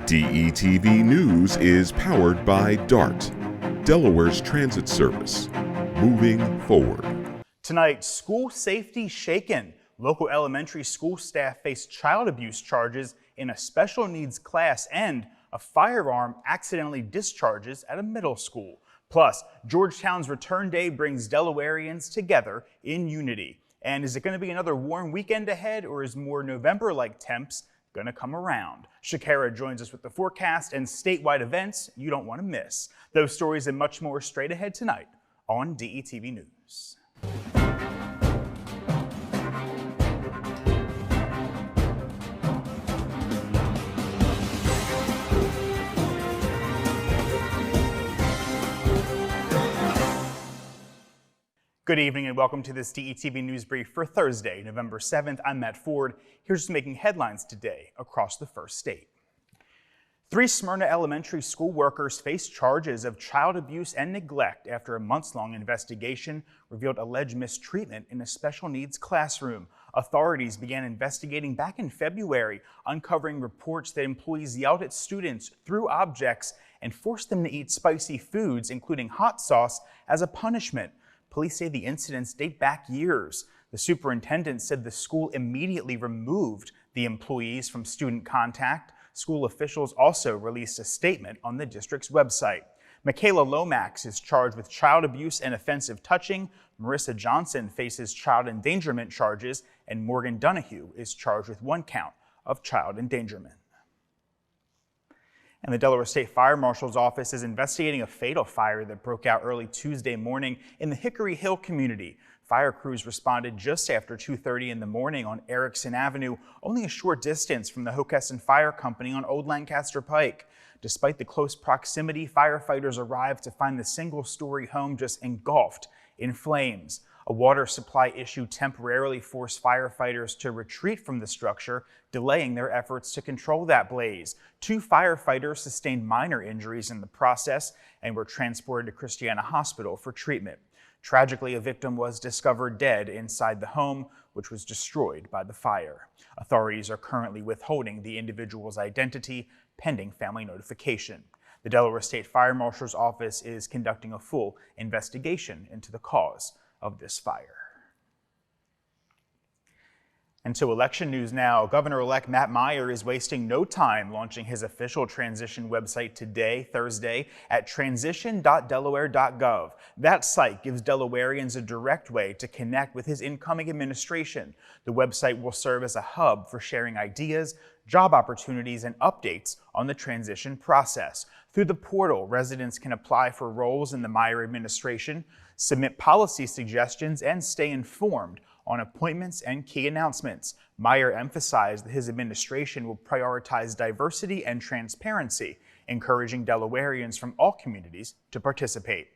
DETV News is powered by DART, Delaware's transit service. Moving forward. Tonight, school safety shaken. Local elementary school staff face child abuse charges in a special needs class, and a firearm accidentally discharges at a middle school. Plus, Georgetown's return day brings Delawareans together in unity. And is it going to be another warm weekend ahead, or is more November-like temps going to come around? Shakara joins us with the forecast and statewide events you don't want to miss. Those stories and much more straight ahead tonight on DETV News. Good evening and welcome to this DETV News Brief for Thursday, November 7th. I'm Matt Ford. Here's just making headlines today across the first state. 3 Smyrna elementary school workers face charges of child abuse and neglect after a months-long investigation revealed alleged mistreatment in a special needs classroom. Authorities began investigating back in February, uncovering reports that employees yelled at students, threw objects, and forced them to eat spicy foods, including hot sauce, as a punishment. Police say the incidents date back years. The superintendent said the school immediately removed the employees from student contact. School officials also released a statement on the district's website. Michaela Lomax is charged with child abuse and offensive touching. Marissa Johnson faces child endangerment charges, and Morgan Donahue is charged with 1 count of child endangerment. And the Delaware State Fire Marshal's office is investigating a fatal fire that broke out early Tuesday morning in the Hickory Hill community. Fire crews responded just after 2:30 in the morning on Erickson Avenue, only a short distance from the Hockessin Fire Company on Old Lancaster Pike. Despite the close proximity, firefighters arrived to find the single-story home just engulfed in flames. A water supply issue temporarily forced firefighters to retreat from the structure, delaying their efforts to control that blaze. 2 firefighters sustained minor injuries in the process and were transported to Christiana Hospital for treatment. Tragically, a victim was discovered dead inside the home, which was destroyed by the fire. Authorities are currently withholding the individual's identity pending family notification. The Delaware State Fire Marshal's office is conducting a full investigation into the cause of this fire. And to election news now, Governor-elect Meyer is wasting no time launching his official transition website today, Thursday, at transition.delaware.gov. That site gives Delawareans a direct way to connect with his incoming administration. The website will serve as a hub for sharing ideas, job opportunities, and updates on the transition process. Through the portal, residents can apply for roles in the Meyer administration, submit policy suggestions, and stay informed on appointments and key announcements. Meyer emphasized that his administration will prioritize diversity and transparency, encouraging Delawareans from all communities to participate.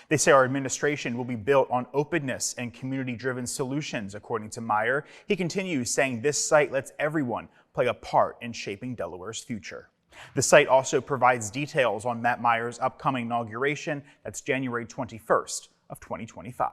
They say our administration will be built on openness and community-driven solutions, according to Meyer. He continues saying this site lets everyone play a part in shaping Delaware's future. The site also provides details on Matt Meyer's upcoming inauguration. That's January 21st of 2025.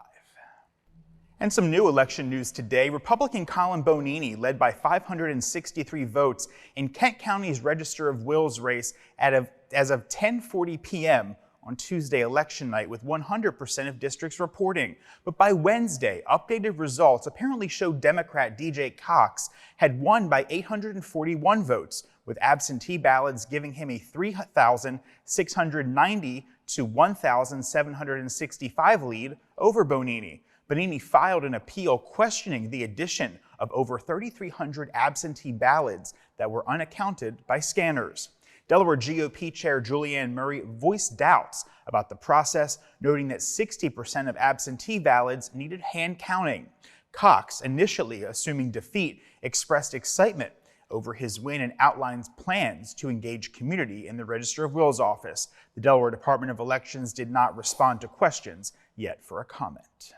And some new election news today. Republican Colin Bonini led by 563 votes in Kent County's Register of Wills race as of 10:40 p.m. on Tuesday election night, with 100% of districts reporting. But by Wednesday, updated results apparently showed Democrat DJ Cox had won by 841 votes, with absentee ballots giving him a 3,690 to 1,765 lead over Bonini. Bonini filed an appeal questioning the addition of over 3,300 absentee ballots that were unaccounted by scanners. Delaware GOP Chair Julianne Murray voiced doubts about the process, noting that 60% of absentee ballots needed hand counting. Cox, initially assuming defeat, expressed excitement over his win and outlines plans to engage community in the Register of Wills office. The Delaware Department of Elections did not respond to questions yet for a comment.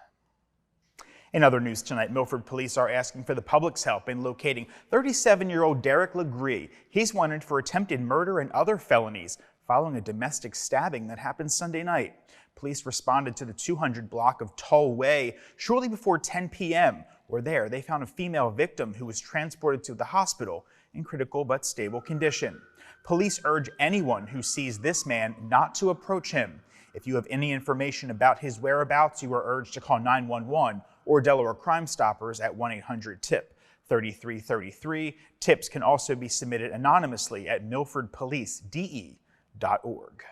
In other news tonight, Milford police are asking for the public's help in locating 37-year-old Derek Legree. He's wanted for attempted murder and other felonies following a domestic stabbing that happened Sunday night. Police responded to the 200 block of Tull Way shortly before 10 p.m. Where there, they found a female victim who was transported to the hospital in critical but stable condition. Police urge anyone who sees this man not to approach him. If you have any information about his whereabouts, you are urged to call 911 or Delaware Crime Stoppers at 1-800-TIP. 3333. Tips can also be submitted anonymously at milfordpolicede.org.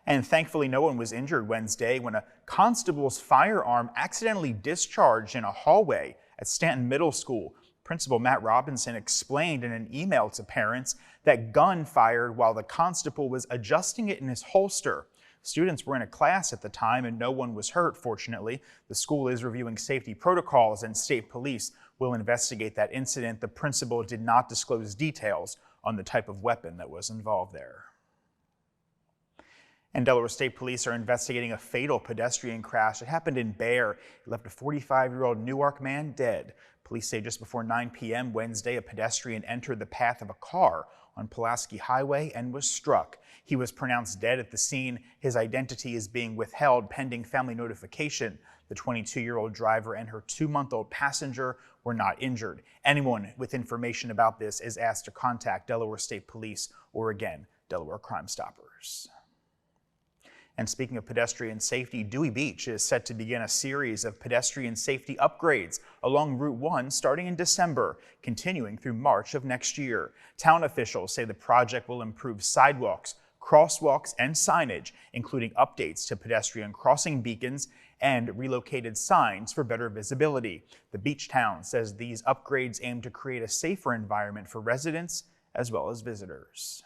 And thankfully, no one was injured Wednesday when a constable's firearm accidentally discharged in a hallway at Stanton Middle School. Principal Matt Robinson explained in an email to parents that gun fired while the constable was adjusting it in his holster. Students were in a class at the time and no one was hurt, fortunately. The school is reviewing safety protocols and state police will investigate that incident. The principal did not disclose details on the type of weapon that was involved there. And Delaware State Police are investigating a fatal pedestrian crash. It happened in Bear. It left a 45-year-old Newark man dead. Police say just before 9 p.m. Wednesday, a pedestrian entered the path of a car on Pulaski Highway and was struck. He was pronounced dead at the scene. His identity is being withheld pending family notification. The 22-year-old driver and her 2-month-old passenger were not injured. Anyone with information about this is asked to contact Delaware State Police or, again, Delaware Crime Stoppers. And speaking of pedestrian safety, Dewey Beach is set to begin a series of pedestrian safety upgrades along Route 1 starting in December, continuing through March of next year. Town officials say the project will improve sidewalks, crosswalks, and signage, including updates to pedestrian crossing beacons and relocated signs for better visibility. The beach town says these upgrades aim to create a safer environment for residents as well as visitors.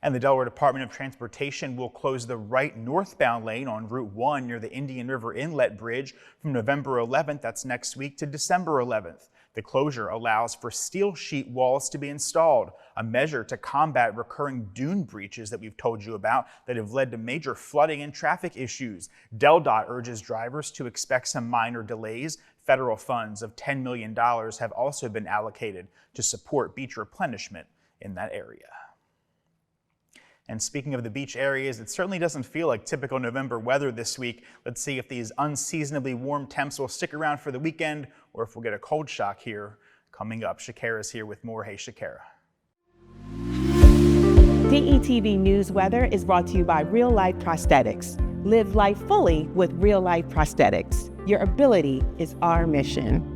And the Delaware Department of Transportation will close the right northbound lane on Route 1 near the Indian River Inlet Bridge from November 11th, that's next week, to December 11th. The closure allows for steel sheet walls to be installed, a measure to combat recurring dune breaches that we've told you about that have led to major flooding and traffic issues. DelDOT urges drivers to expect some minor delays. Federal funds of $10 million have also been allocated to support beach replenishment in that area. And speaking of the beach areas, it certainly doesn't feel like typical November weather this week. Let's see if these unseasonably warm temps will stick around for the weekend or if we'll get a cold shock here coming up. Shakara's here with more. Hey, Shakara. DETV News Weather is brought to you by Real Life Prosthetics. Live life fully with Real Life Prosthetics. Your ability is our mission.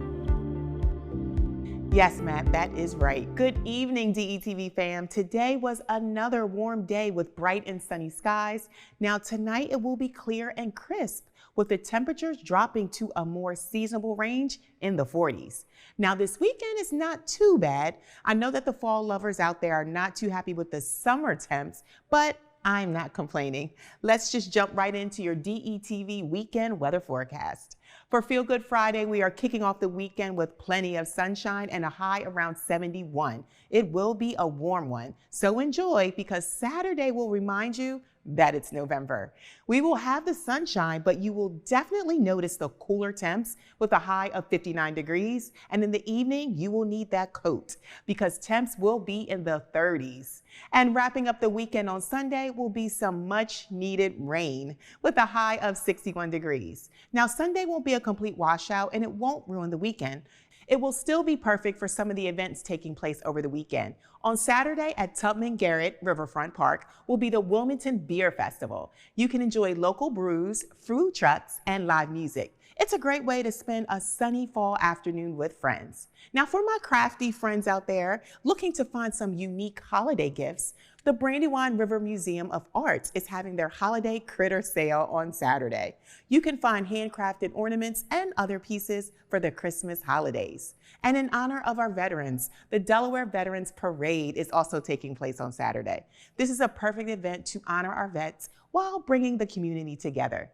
Yes, Matt, that is right. Good evening, DETV fam. Today was another warm day with bright and sunny skies. Now tonight it will be clear and crisp with the temperatures dropping to a more seasonable range in the 40s. Now this weekend is not too bad. I know that the fall lovers out there are not too happy with the summer temps, but I'm not complaining. Let's just jump right into your DETV weekend weather forecast. For Feel Good Friday, we are kicking off the weekend with plenty of sunshine and a high around 71. It will be a warm one, so enjoy because Saturday will remind you that it's November. We will have the sunshine, but you will definitely notice the cooler temps with a high of 59 degrees. And in the evening, you will need that coat because temps will be in the 30s. And wrapping up the weekend on Sunday will be some much needed rain with a high of 61 degrees. Now, Sunday won't be a complete washout and it won't ruin the weekend. It will still be perfect for some of the events taking place over the weekend. On Saturday at Tubman Garrett Riverfront Park will be the Wilmington Beer Festival. You can enjoy local brews, food trucks, and live music. It's a great way to spend a sunny fall afternoon with friends. Now for my crafty friends out there looking to find some unique holiday gifts, the Brandywine River Museum of Art is having their holiday critter sale on Saturday. You can find handcrafted ornaments and other pieces for the Christmas holidays. And in honor of our veterans, the Delaware Veterans Parade is also taking place on Saturday. This is a perfect event to honor our vets while bringing the community together.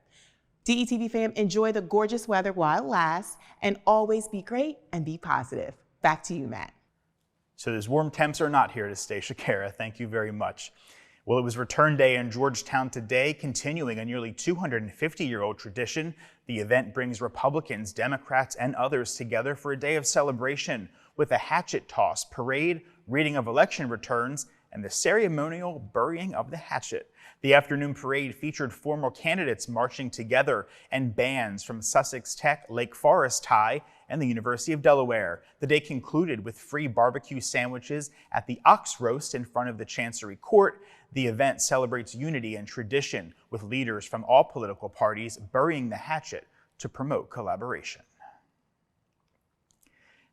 DETV fam, enjoy the gorgeous weather while it lasts and always be great and be positive. Back to you, Matt. So those warm temps are not here to stay, Shakara. Thank you very much. Well, it was Return Day in Georgetown today, continuing a nearly 250-year-old tradition. The event brings Republicans, Democrats, and others together for a day of celebration with a hatchet toss, parade, reading of election returns, and the ceremonial burying of the hatchet. The afternoon parade featured former candidates marching together and bands from Sussex Tech, Lake Forest High, and the University of Delaware. The day concluded with free barbecue sandwiches at the Ox Roast in front of the Chancery Court. The event celebrates unity and tradition, with leaders from all political parties burying the hatchet to promote collaboration.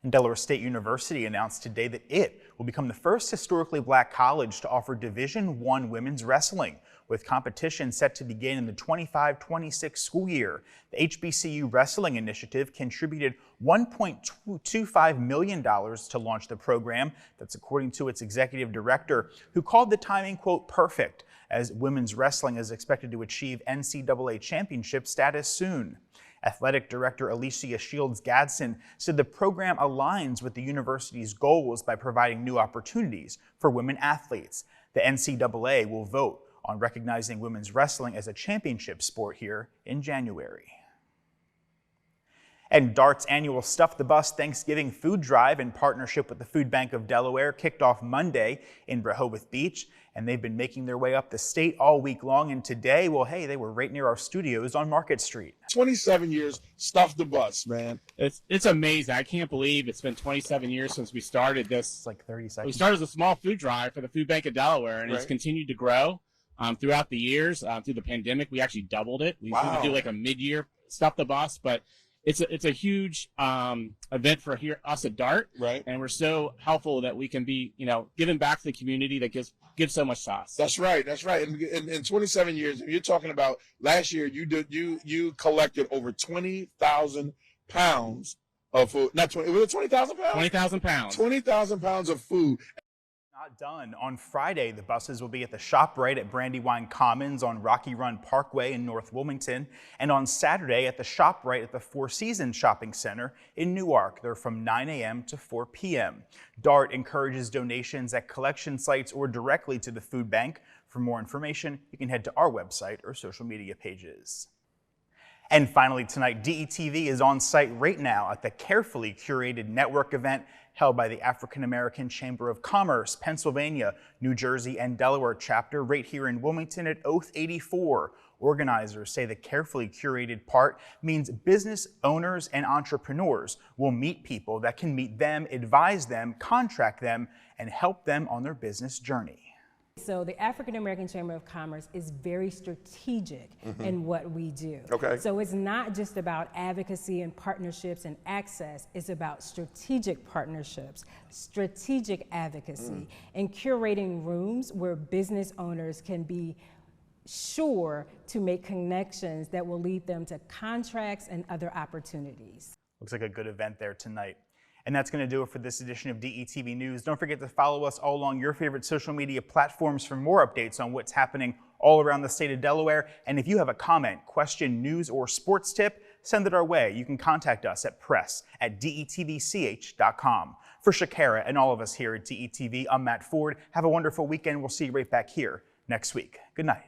And Delaware State University announced today that it will become the first historically black college to offer Division I women's wrestling, with competition set to begin in the 25-26 school year. The HBCU Wrestling Initiative contributed $1.25 million to launch the program. That's according to its executive director, who called the timing, quote, perfect, as women's wrestling is expected to achieve NCAA championship status soon. Athletic Director Alicia Shields Gadsden said the program aligns with the university's goals by providing new opportunities for women athletes. The NCAA will vote on recognizing women's wrestling as a championship sport here in January. And DART's annual Stuff the Bus Thanksgiving food drive in partnership with the Food Bank of Delaware kicked off Monday in Rehoboth Beach, and they've been making their way up the state all week long. And today, well, hey, they were right near our studios on Market Street. 27 years, Stuff the Bus, man. It's amazing. I can't believe it's been 27 years since we started this. It's like 30 seconds. We started as a small food drive for the Food Bank of Delaware, and It's continued to grow throughout the years. Through the pandemic, we actually doubled it. We do like a mid-year Stuff the Bus, but it's a huge event for us at DART, right? And we're so helpful that we can be, giving back to the community that gives so much to us. That's right. And in 27 years, you're talking about last year, you collected over 20,000 pounds of food. Not 20. Was it 20,000 pounds? 20,000 pounds. 20,000 pounds of food. Not done. On Friday, the buses will be at the ShopRite at Brandywine Commons on Rocky Run Parkway in North Wilmington, and on Saturday at the ShopRite at the Four Seasons Shopping Center in Newark. They're from 9 a.m. to 4 p.m. DART encourages donations at collection sites or directly to the food bank. For more information, you can head to our website or social media pages. And finally tonight, DETV is on site right now at the carefully curated network event held by the African American Chamber of Commerce, Pennsylvania, New Jersey, and Delaware chapter right here in Wilmington at Oath 84. Organizers say the carefully curated part means business owners and entrepreneurs will meet people that can meet them, advise them, contract them, and help them on their business journey. So the African American Chamber of Commerce is very strategic in what we do. Okay. So it's not just about advocacy and partnerships and access, it's about strategic partnerships, strategic advocacy, and curating rooms where business owners can be sure to make connections that will lead them to contracts and other opportunities. Looks like a good event there tonight. And that's going to do it for this edition of DETV News. Don't forget to follow us all along your favorite social media platforms for more updates on what's happening all around the state of Delaware. And if you have a comment, question, news, or sports tip, send it our way. You can contact us at press@detvch.com. For Shakara and all of us here at DETV, I'm Matt Ford. Have a wonderful weekend. We'll see you right back here next week. Good night.